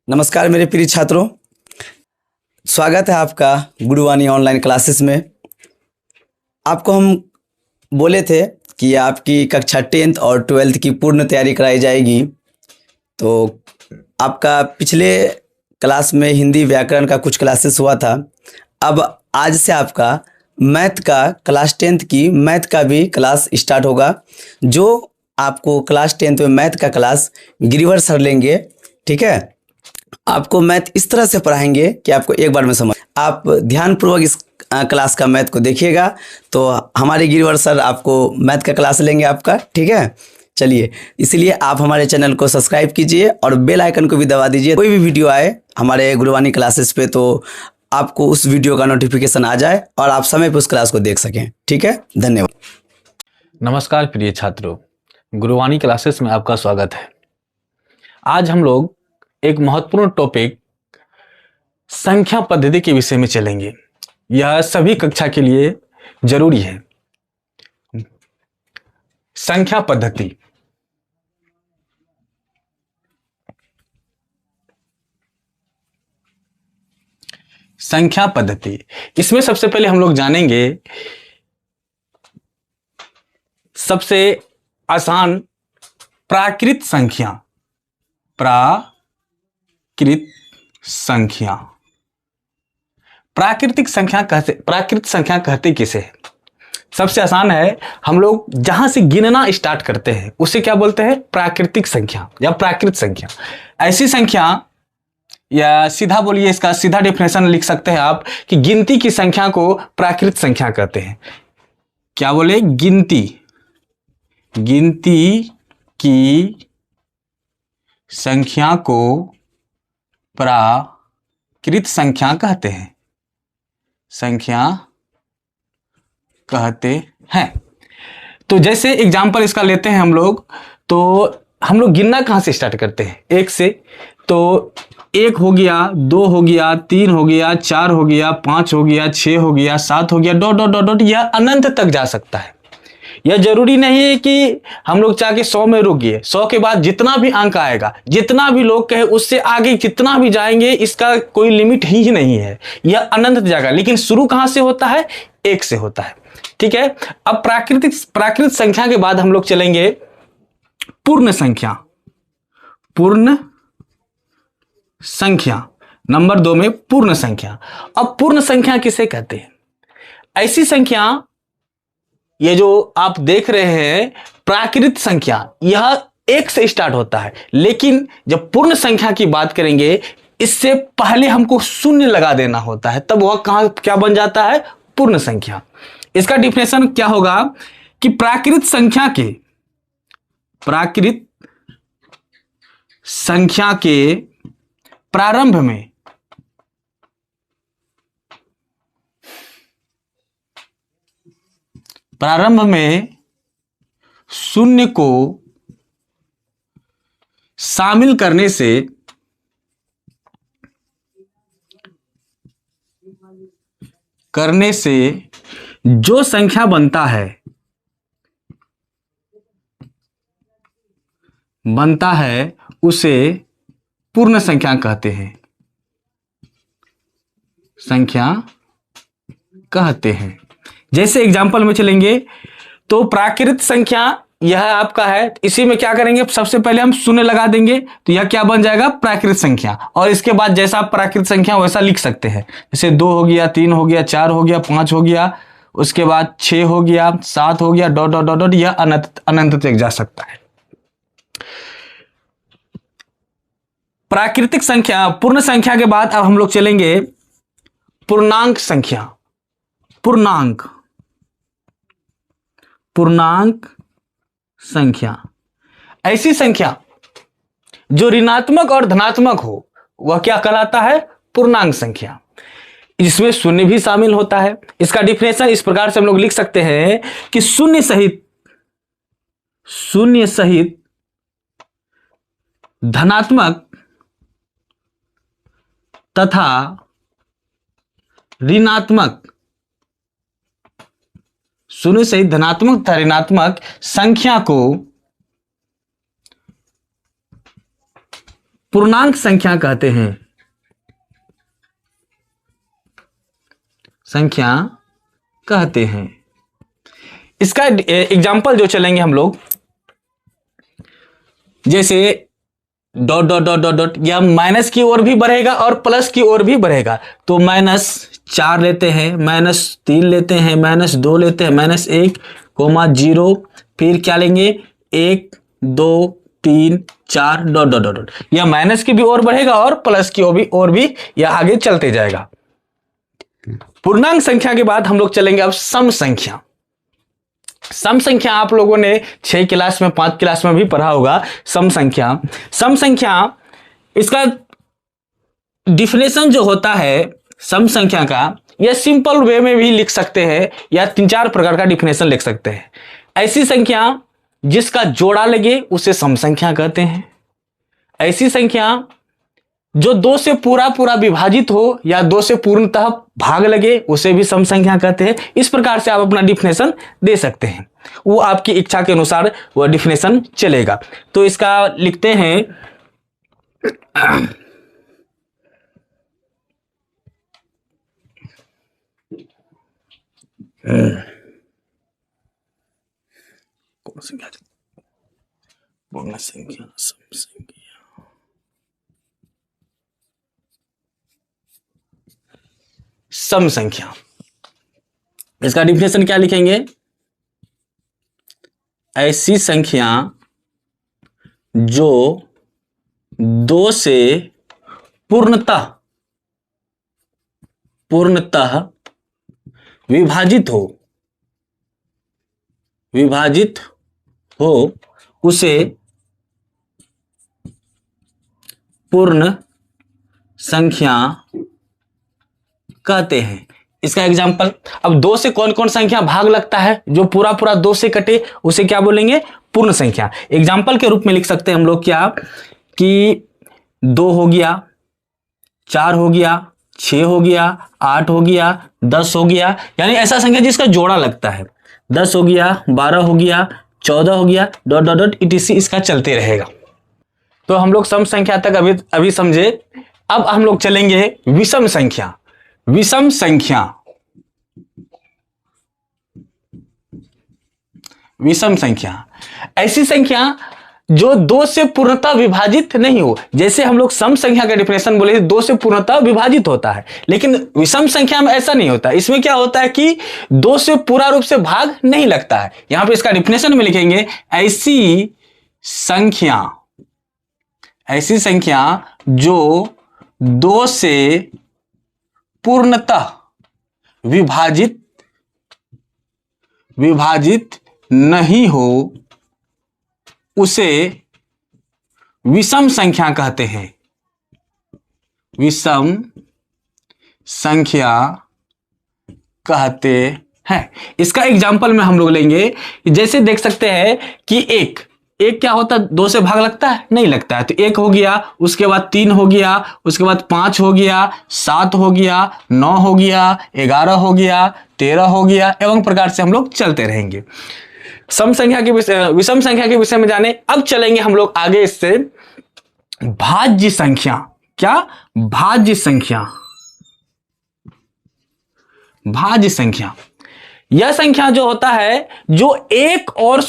नमस्कार मेरे प्रिय छात्रों, स्वागत है आपका गुरुवाणी ऑनलाइन क्लासेस में। आपको हम बोले थे कि आपकी कक्षा 10th और 12th की पूर्ण तैयारी कराई जाएगी। तो आपका पिछले क्लास में हिंदी व्याकरण का कुछ क्लासेस हुआ था। अब आज से आपका मैथ का क्लास 10th की मैथ का भी क्लास स्टार्ट होगा। जो आपको क्लास 10th में मैथ का क्लास गिरिवर सर लेंगे, ठीक है। आपको मैथ इस तरह से पढ़ाएंगे कि आपको एक बार में समझ। आप ध्यानपूर्वक इस क्लास का मैथ को देखिएगा तो हमारे गिरिवर सर आपको मैथ का क्लास लेंगे आपका, ठीक है। चलिए, इसलिए आप हमारे चैनल को सब्सक्राइब कीजिए और बेल आइकन को भी दबा दीजिए। कोई भी वीडियो आए हमारे गुरुवाणी क्लासेस पे तो आपको उस वीडियो का नोटिफिकेशन आ जाए और आप समय पर उस क्लास को देख सकें, ठीक है। धन्यवाद। नमस्कार प्रिय छात्रों, गुरुवाणी क्लासेस में आपका स्वागत है। आज हम लोग एक महत्वपूर्ण टॉपिक संख्या पद्धति के विषय में चलेंगे। यह सभी कक्षा के लिए जरूरी है। संख्या पद्धति। संख्या पद्धति, इसमें सबसे पहले हम लोग जानेंगे सबसे आसान प्राकृत संख्या। प्राकृत संख्या कहते किसे है? सबसे आसान है। हम लोग जहां से गिनना स्टार्ट करते हैं उसे क्या बोलते हैं? प्राकृतिक संख्या या प्राकृत संख्या। ऐसी संख्या, या सीधा बोलिए, इसका सीधा डेफिनेशन लिख सकते हैं आप कि गिनती की संख्या को प्राकृत संख्या कहते हैं। क्या बोले? गिनती की संख्या को प्राकृत संख्या कहते हैं। तो जैसे एग्जांपल इसका लेते हैं हम लोग, तो हम लोग गिनना कहां से स्टार्ट करते हैं? एक से। तो 1 हो गया, 2 हो गया, 3 हो गया, 4 हो गया, 5 हो गया, 6 हो गया, 7 हो गया, डॉट डॉट डॉट डॉट, यह अनंत तक जा सकता है। यह जरूरी नहीं है कि हम लोग चाह के 100 में रुक गए। 100 के बाद जितना भी अंक आएगा, जितना भी लोग कहे, उससे आगे कितना भी जाएंगे, इसका कोई लिमिट ही नहीं है। यह अनंत जाएगा। लेकिन शुरू कहां से होता है? 1 से होता है, ठीक है। अब प्राकृत संख्या के बाद हम लोग चलेंगे पूर्ण संख्या। पूर्ण संख्या नंबर 2 में पूर्ण संख्या। अब पूर्ण संख्या किसे कहते हैं? ऐसी संख्या, ये जो आप देख रहे हैं प्राकृत संख्या, यह 1 से स्टार्ट होता है। लेकिन जब पूर्ण संख्या की बात करेंगे, इससे पहले हमको शून्य लगा देना होता है, तब वह क्या बन जाता है? पूर्ण संख्या। इसका डिफिनेशन क्या होगा कि प्राकृत संख्या के प्रारंभ में शून्य को शामिल करने से जो संख्या बनता है उसे पूर्ण संख्या कहते हैं। जैसे एग्जाम्पल में चलेंगे तो प्राकृत संख्या यह आपका है। इसी में क्या करेंगे? सबसे पहले हम शून्य लगा देंगे तो यह क्या बन जाएगा? प्राकृत संख्या। और इसके बाद जैसा आप प्राकृत संख्या वैसा लिख सकते हैं। जैसे 2 हो गया, 3 हो गया, 4 हो गया, 5 हो गया, उसके बाद 6 हो गया, 7 हो गया, डॉट डॉट डॉट डॉट, यह अनंत तक जा सकता है। प्राकृतिक संख्या, पूर्ण संख्या के बाद अब हम लोग चलेंगे पूर्णांक संख्या। पूर्णांक संख्या ऐसी संख्या जो ऋणात्मक और धनात्मक हो, वह क्या कहलाता है? पूर्णांक संख्या। इसमें शून्य भी शामिल होता है। इसका डिफिनेशन इस प्रकार से हम लोग लिख सकते हैं कि शून्य सहित धनात्मक तथा ऋणात्मक, शून्य सहित धनात्मक तथा ऋणात्मक संख्या को पूर्णांक संख्या कहते हैं। संख्या कहते हैं। इसका एग्जाम्पल जो चलेंगे हम लोग, जैसे dot dot dot dot dot, या माइनस की ओर भी बढ़ेगा और प्लस की ओर भी बढ़ेगा। तो -4 लेते हैं, -3 लेते हैं, -2 लेते हैं, -1, -0, फिर क्या लेंगे 1 2 3 4 डॉट डॉट डॉट। यह माइनस की भी ओर बढ़ेगा और प्लस की ओर भी यह आगे चलते जाएगा। पूर्णांक संख्या के बाद हम लोग चलेंगे अब सम संख्या। सम संख्या आप लोगों ने 6 क्लास में 5 क्लास में भी पढ़ा होगा। सम संख्या, सम संख्या, इसका डिफिनेशन जो होता है सम संख्या का, यह सिंपल वे में भी लिख सकते हैं या 3-4 प्रकार का डिफिनेशन लिख सकते हैं। ऐसी संख्या जिसका जोड़ा लगे उसे सम संख्या कहते हैं। ऐसी संख्या जो 2 से पूरा पूरा विभाजित हो या 2 से पूर्णतः भाग लगे उसे भी सम संख्या कहते हैं। इस प्रकार से आप अपना डिफिनेशन दे सकते हैं, वो आपकी इच्छा के अनुसार वो डिफिनेशन चलेगा। तो इसका लिखते हैं कौन संख्या, पूर्ण संख्या, सम संख्या, सम संख्या। इसका डिफिनेशन क्या लिखेंगे? ऐसी संख्या जो 2 से पूर्णतः विभाजित हो उसे पूर्ण संख्या कहते हैं। इसका एग्जाम्पल, अब 2 से कौन कौन संख्या भाग लगता है? जो पूरा पूरा 2 से कटे उसे क्या बोलेंगे? पूर्ण संख्या। एग्जाम्पल के रूप में लिख सकते हैं हम लोग क्या, कि 2 हो गया, 4 हो गया, 6 हो गया, 8 हो गया, 10 हो गया, यानी ऐसा संख्या जिसका जोड़ा लगता है। 10 हो गया, 12 हो गया, 14 हो गया, डॉट डॉट डॉट etc इसका चलते रहेगा। तो हम लोग सम संख्या तक अभी समझे। अब हम लोग चलेंगे विषम संख्या। विषम संख्या, विषम संख्या ऐसी संख्या जो 2 से पूर्णतः विभाजित नहीं हो। जैसे हम लोग सम संख्या का डिफिनेशन बोले 2 से पूर्णतः विभाजित होता है, लेकिन विषम संख्या में ऐसा नहीं होता। इसमें क्या होता है कि 2 से पूरा रूप से भाग नहीं लगता है। यहां पे इसका डिफिनेशन में लिखेंगे ऐसी संख्या जो 2 से पूर्णतः विभाजित नहीं हो उसे विषम संख्या कहते हैं। विषम संख्या कहते हैं। इसका एग्जाम्पल में हम लोग लेंगे, जैसे देख सकते हैं कि एक क्या होता है? 2 से भाग लगता है? नहीं लगता है। तो 1 हो गया, उसके बाद 3 हो गया, उसके बाद 5 हो गया, 7 हो गया, 9 हो गया, 11 हो गया, 13 हो गया, एवं प्रकार से हम लोग चलते रहेंगे। सम संख्या के विषम संख्या के विषय में जाने। अब चलेंगे हम लोग आगे इससे भाज्य संख्या। क्या? भाज्य संख्या। भाज्य संख्या यह संख्या जो होता है जो एक और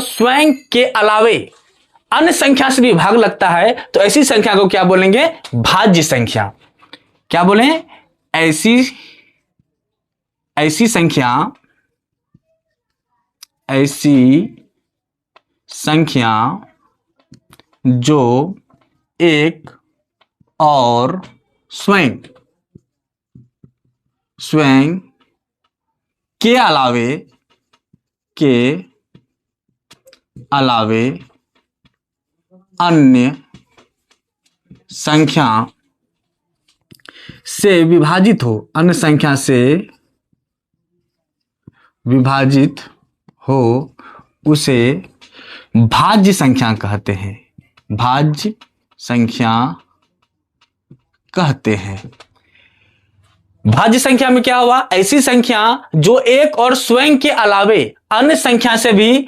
स्वयं के अलावे अन्य संख्या से भी भाग लगता है, तो ऐसी संख्या को क्या बोलेंगे? भाज्य संख्या। क्या बोले? ऐसी संख्या जो एक और स्वयं के अलावे अन्य संख्या से विभाजित हो, अन्य संख्या से विभाजित हो उसे भाज्य संख्या कहते हैं। भाज्य संख्या कहते हैं। भाज्य संख्या में क्या हुआ? ऐसी संख्या जो एक और स्वयं के अलावे अन्य संख्या से भी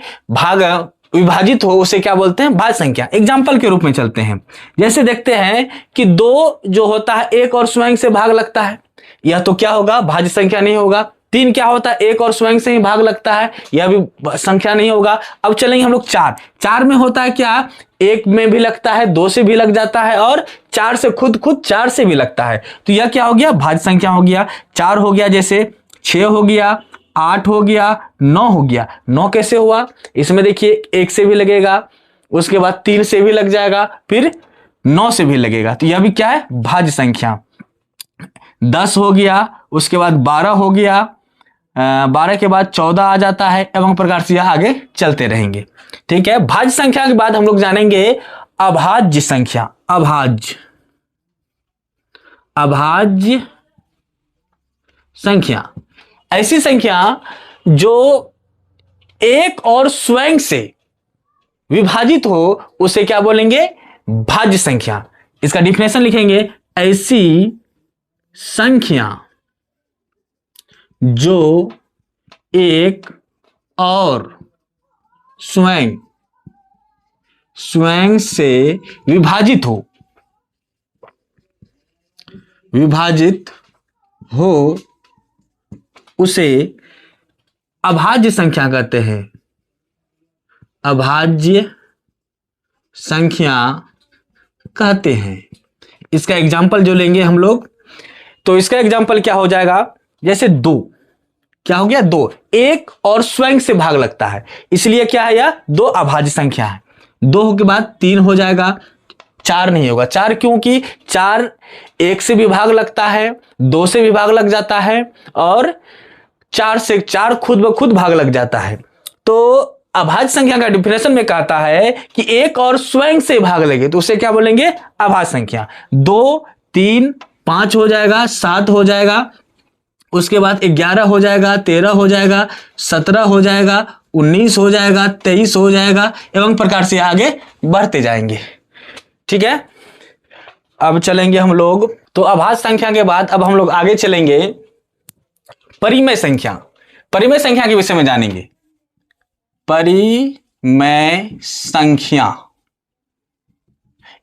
विभाजित हो उसे क्या बोलते हैं, भाज्य संख्या। एग्जाम्पल के रूप में चलते हैं, जैसे देखते हैं कि 2 जो होता है 1 और स्वयं से भाग लगता है, यह तो क्या होगा, भाज्य संख्या नहीं होगा। 3 क्या होता है, 1 और स्वयं से ही भाग लगता है, यह भी संख्या नहीं होगा। अब चलेंगे हम लोग 4 में होता है क्या, 1 में भी लगता है, 2 से भी लग जाता है और 4 से खुद 4 से भी लगता है, तो यह क्या हो गया, भाज्य संख्या हो गया। 4 हो गया, जैसे 6 हो गया, 8 हो गया, 9 हो गया। 9 कैसे हुआ, इसमें देखिए 1 से भी लगेगा, उसके बाद 3 से भी लग जाएगा, फिर 9 से भी लगेगा, तो यह भी क्या है, भाज्य संख्या। 10 हो गया, उसके बाद 12 हो गया, 12 के बाद 14 आ जाता है, एवं प्रकार से यह आगे चलते रहेंगे। ठीक है, भाज्य संख्या के बाद हम लोग जानेंगे अभाज्य संख्या। अभाज्य संख्या ऐसी संख्या जो 1 और स्वयं से विभाजित हो उसे क्या बोलेंगे, भाज्य संख्या। इसका डिफिनेशन लिखेंगे, ऐसी संख्या जो 1 और स्वयं से विभाजित हो उसे अभाज्य संख्या कहते हैं। अभाज्य संख्या कहते हैं। इसका एग्जाम्पल जो लेंगे हम लोग, तो इसका एग्जाम्पल क्या हो जाएगा, जैसे 2 क्या हो गया, 2 1 और स्वयं से भाग लगता है, इसलिए क्या है, यह 2 अभाज्य संख्या है। 2 के बाद 3 हो जाएगा, 4 नहीं होगा। 4 क्योंकि 4 1 से भी भाग लगता है, 2 से भी भाग लग जाता है और 4 से 4 खुद ब खुद भाग लग जाता है। तो अभाज्य संख्या का डिफिनेशन में कहता है कि 1 और स्वयं से भाग लगे तो उसे क्या बोलेंगे, अभाज्य संख्या। 2 3 5 हो जाएगा, 7 हो जाएगा, उसके बाद 11 हो जाएगा, 13 हो जाएगा, 17 हो जाएगा, 19 हो जाएगा, 23 हो जाएगा, एवं प्रकार से आगे बढ़ते जाएंगे। ठीक है, अब चलेंगे हम लोग, तो अभाज्य संख्या के बाद अब हम लोग आगे चलेंगे परिमेय संख्या। परिमेय संख्या के विषय में जानेंगे। परिमेय संख्या,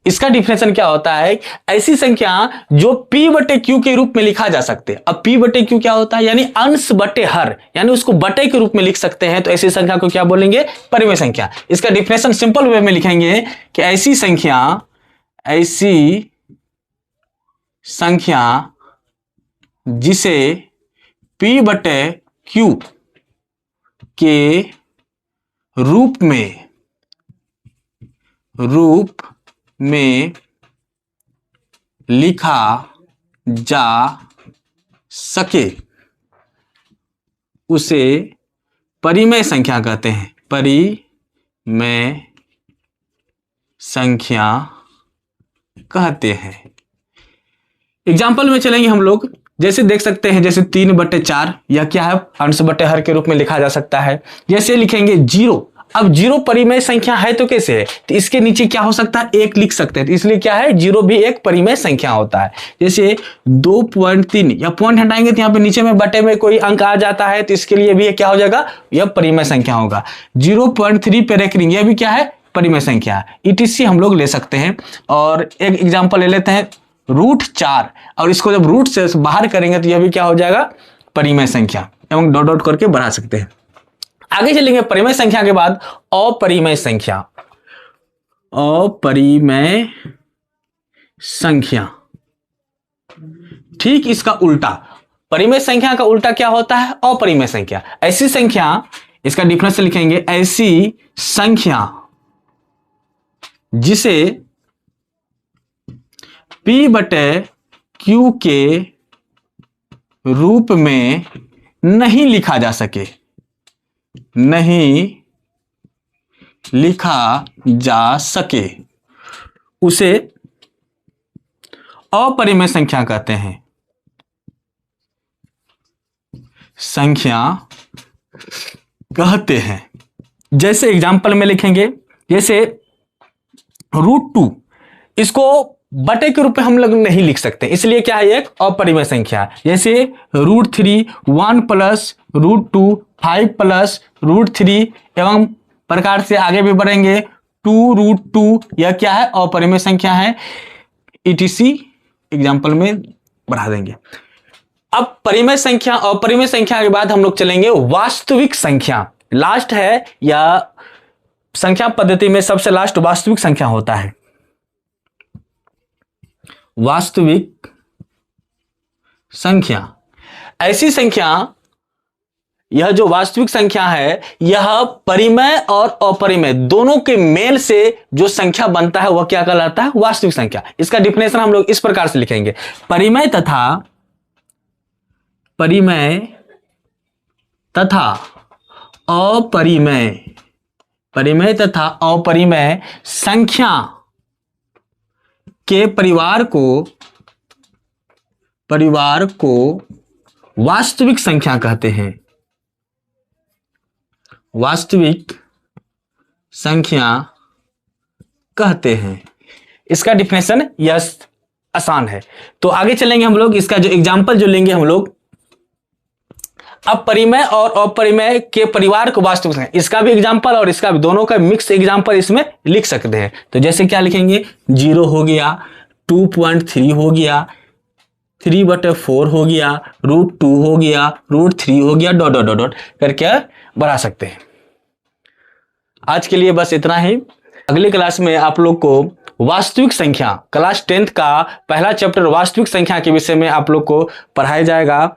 इसका डिफिनेशन क्या होता है, ऐसी संख्या जो p बटे q के रूप में लिखा जा सकते हैं। अब p बटे q क्या होता है, यानी अंश बटे हर, यानी उसको बटे के रूप में लिख सकते हैं, तो ऐसी संख्या को क्या बोलेंगे, परिमेय संख्या। इसका डिफिनेशन सिंपल वे में लिखेंगे कि ऐसी संख्या जिसे p बटे q के रूप में लिखा जा सके उसे परिमेय संख्या कहते हैं। परिमेय संख्या कहते हैं। एग्जाम्पल में चलेंगे हम लोग, जैसे देख सकते हैं, जैसे 3/4 यह क्या है, अंश बटे हर के रूप में लिखा जा सकता है। जैसे लिखेंगे 0, अब 0 परिमेय संख्या है तो कैसे है, तो इसके नीचे क्या हो सकता है, 1 लिख सकते हैं, तो इसलिए क्या है, 0 भी एक परिमेय संख्या होता है। जैसे 2.3 या पॉइंट हटाएंगे तो यहाँ पे नीचे में बटे में कोई अंक आ जाता है, तो इसके लिए भी क्या हो जाएगा, यह परिमेय संख्या होगा। 0.3 पे रेकरिंग, यह भी क्या है, परिमेय संख्या। ETC हम लोग ले सकते हैं। और एक एग्जाम्पल ले लेते हैं √4, और इसको जब रूट से बाहर करेंगे तो यह भी क्या हो जाएगा, परिमेय संख्या, एवं डॉट डॉट करके बढ़ा सकते हैं। आगे चलेंगे परिमेय संख्या के बाद अपरिमेय संख्या। अपरिमेय संख्या ठीक इसका उल्टा, परिमेय संख्या का उल्टा क्या होता है, अपरिमेय संख्या। ऐसी संख्या, इसका डिफरेंस लिखेंगे, ऐसी संख्या जिसे p बटे q के रूप में नहीं लिखा जा सके, नहीं लिखा जा सके उसे अपरिमेय संख्या कहते हैं। संख्या कहते हैं। जैसे एग्जाम्पल में लिखेंगे, जैसे √2, इसको बटे के रूप में हम लोग नहीं लिख सकते, इसलिए क्या है, एक अपरिमेय संख्या। जैसे √3 1 + √2 5 + √3 एवं प्रकार से आगे भी बढ़ेंगे। 2√2 यह क्या है? अपरिमेय संख्या है। ETC एग्जाम्पल में बढ़ा देंगे। अब परिमेय संख्या और अपरिमेय संख्या के बाद हम लोग चलेंगे वास्तविक संख्या। लास्ट है, या संख्या पद्धति में सबसे लास्ट वास्तविक संख्या होता है। वास्तविक संख्या ऐसी संख्या, यह जो वास्तविक संख्या है यह परिमेय और अपरिमेय दोनों के मेल से जो संख्या बनता है वह क्या कहलाता है? वास्तविक संख्या। इसका डिफिनेशन हम लोग इस प्रकार से लिखेंगे। परिमेय तथा अपरिमेय संख्या के परिवार को वास्तविक संख्या कहते हैं। वास्तविक संख्या कहते हैं। इसका डिफिनेशन यह आसान है। तो आगे चलेंगे हम लोग। इसका जो एग्जाम्पल जो लेंगे हम लोग, अब परिमेय और अपरिमेय के परिवार को वास्तविक संख्या, इसका भी एग्जाम्पल और इसका भी, दोनों का मिक्स एग्जाम्पल इसमें लिख सकते हैं। तो जैसे क्या लिखेंगे? 0 हो गया, 2.3 हो गया, 3/4 हो गया, √2 हो गया, √3 हो गया, डॉट डॉट डॉट करके बढ़ा सकते हैं। आज के लिए बस इतना ही। अगली क्लास में आप लोग को वास्तविक संख्या, क्लास 10th का पहला चैप्टर वास्तविक संख्या के विषय में आप लोग को पढ़ाया जाएगा।